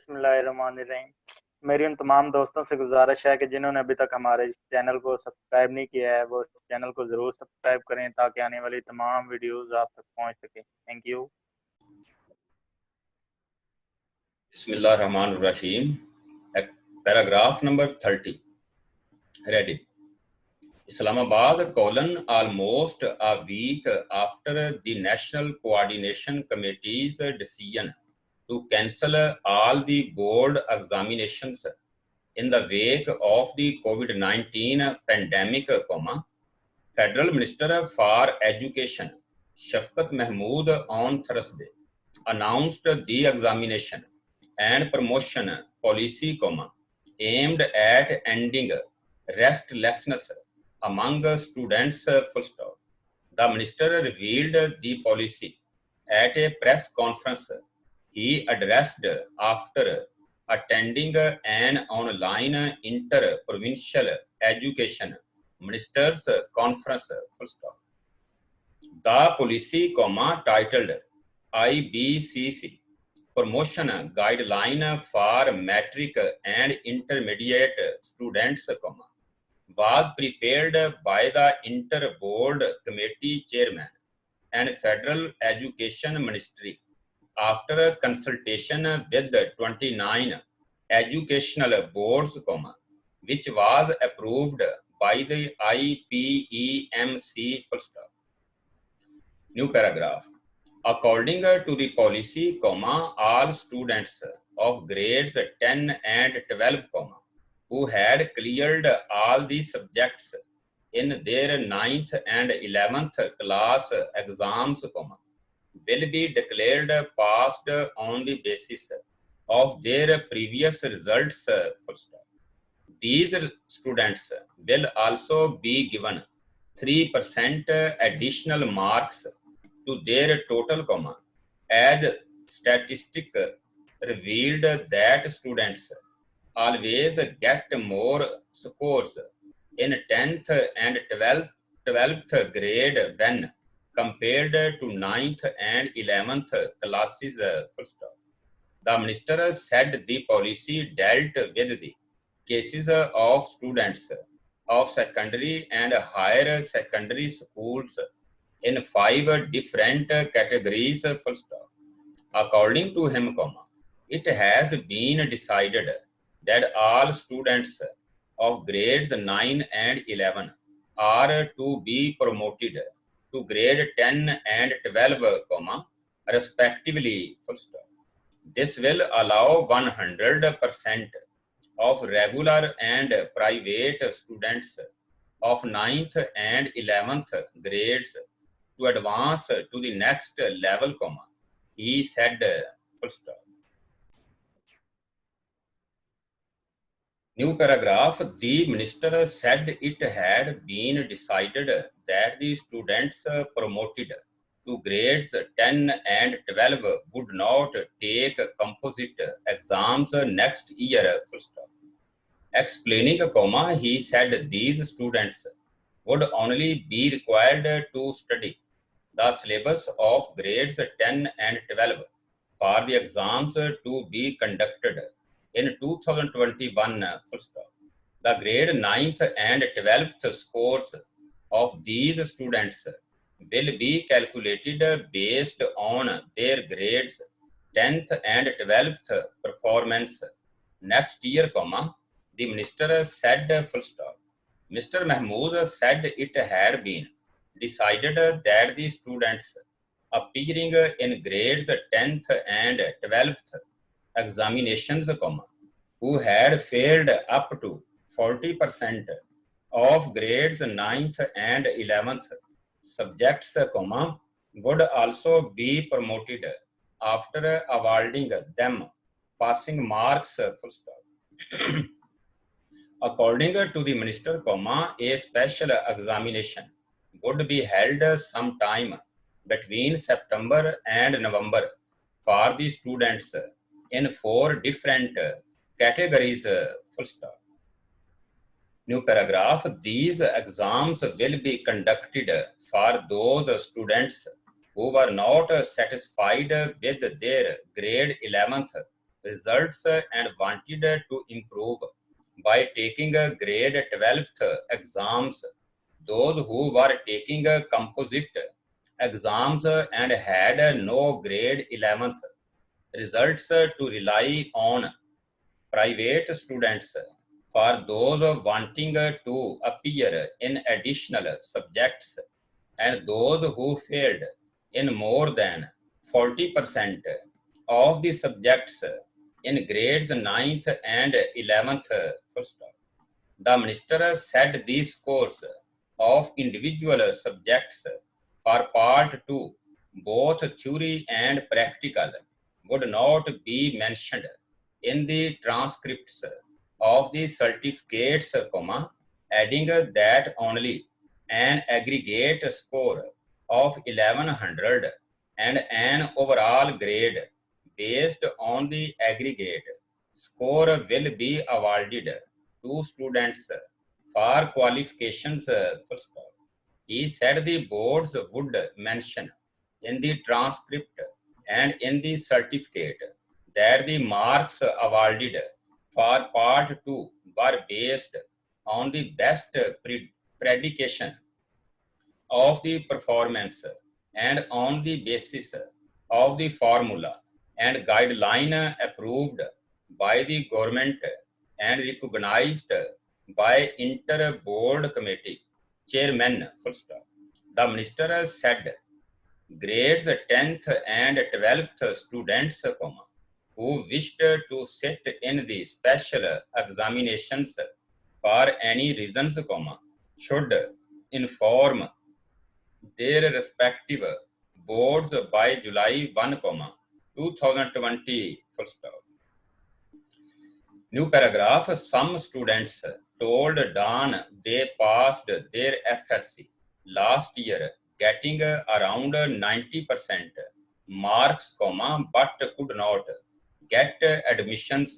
बिस्मिल्लाहिर्रहमानिर्रहीम। मेरी उन तमाम दोस्तों से गुजारिश है कि जिन्होंने अभी तक हमारे चैनल को सब्सक्राइब नहीं किया है वो चैनल को ज़रूर सब्सक्राइब करें ताकि आने वाली तमाम वीडियोस आप तक पहुंच सके। Thank you. Bismillahirrahmanirrahim. Paragraph number 30. Ready. Islamabad, almost a week after the National Coordination Committee's decision to cancel all the board examinations in the wake of the COVID-19 pandemic, Federal Minister for Education, Shafqat Mahmood, on Thursday announced the examination and promotion policy, aimed at ending restlessness among students, full stop. The minister revealed the policy at a press conference he addressed after attending an online inter-provincial education ministers conference, full stop. The policy, titled IBCC Promotion Guideline for Matric and Intermediate Students, was prepared by the Inter-Board Committee Chairman and Federal Education Ministry after consultation with 29 educational boards, which was approved by the IPEMC, full stop. New paragraph. According to the policy, all students of grades 10 and 12, who had cleared all the subjects in their 9th and 11th class exams, will be declared passed on the basis of their previous results, full stop. These students will also be given 3% additional marks to their total, as statistic revealed that students always get more scores in 10th and 12th grade when compared to 9th and 11th classes, full stop. The minister said the policy dealt with the cases of students of secondary and higher secondary schools in 5 different categories, full stop. According to him, it has been decided that all students of grades 9 and 11 are to be promoted to grade 10 and 12, respectively, full stop. This will allow 100% of regular and private students of 9th and 11th grades to advance to the next level, he said, full stop. New paragraph. The minister said it had been decided that the students promoted to grades 10 and 12 would not take composite exams next year, full stop. Explaining, he said these students would only be required to study the syllabus of grades 10 and 12 for the exams to be conducted in 2021, full stop. The grade 9th and 12th scores of these students will be calculated based on their grades 10th and 12th performance next year, the minister said, full stop. Mr. Mahmood said it had been decided that the students appearing in grades 10th and 12th examinations, who had failed up to 40% of grades 9th and 11th subjects, would also be promoted after awarding them passing marks, full stop. According to the minister, a special examination would be held sometime between September and November for the students in 4 different categories, full stop. New paragraph. These exams will be conducted for those students who were not satisfied with their grade 11th results and wanted to improve by taking grade 12th exams. Those who were taking composite exams and had no grade 11th results to rely on private students. For those wanting to appear in additional subjects and those who failed in more than 40% of the subjects in grades 9th and 11th. The minister said these scores of individual subjects for part 2, both theory and practical, would not be mentioned in the transcripts of the certificates, adding that only an aggregate score of 1100 and an overall grade based on the aggregate score will be awarded to students for qualifications. He said the boards would mention in the transcript and in the certificate that the marks awarded for part 2 were based on the best predication of the performance and on the basis of the formula and guideline approved by the government and recognized by inter-board committee chairman. The minister said grades 10th and 12th students, who wished to sit in the special examinations for any reasons, should inform their respective boards by July 1, 2020. New paragraph. Some students told Dawn they passed their FSC last year getting around 90% marks, but could not get admissions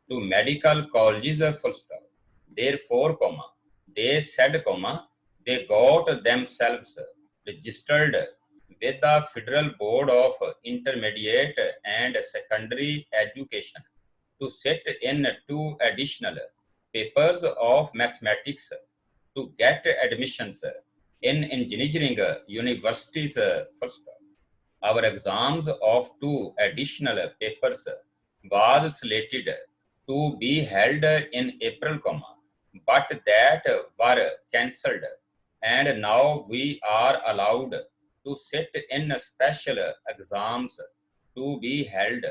to medical colleges. Therefore, they said, they got themselves registered with the Federal Board of Intermediate and Secondary Education to sit in 2 additional papers of mathematics to get admissions in engineering universities. Our exams of 2 additional papers was slated to be held in April, but that were cancelled, and now we are allowed to sit in special exams to be held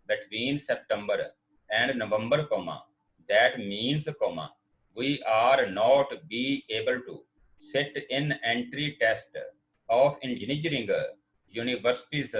between September and November, that means, we are not be able to sit in entry test of engineering universities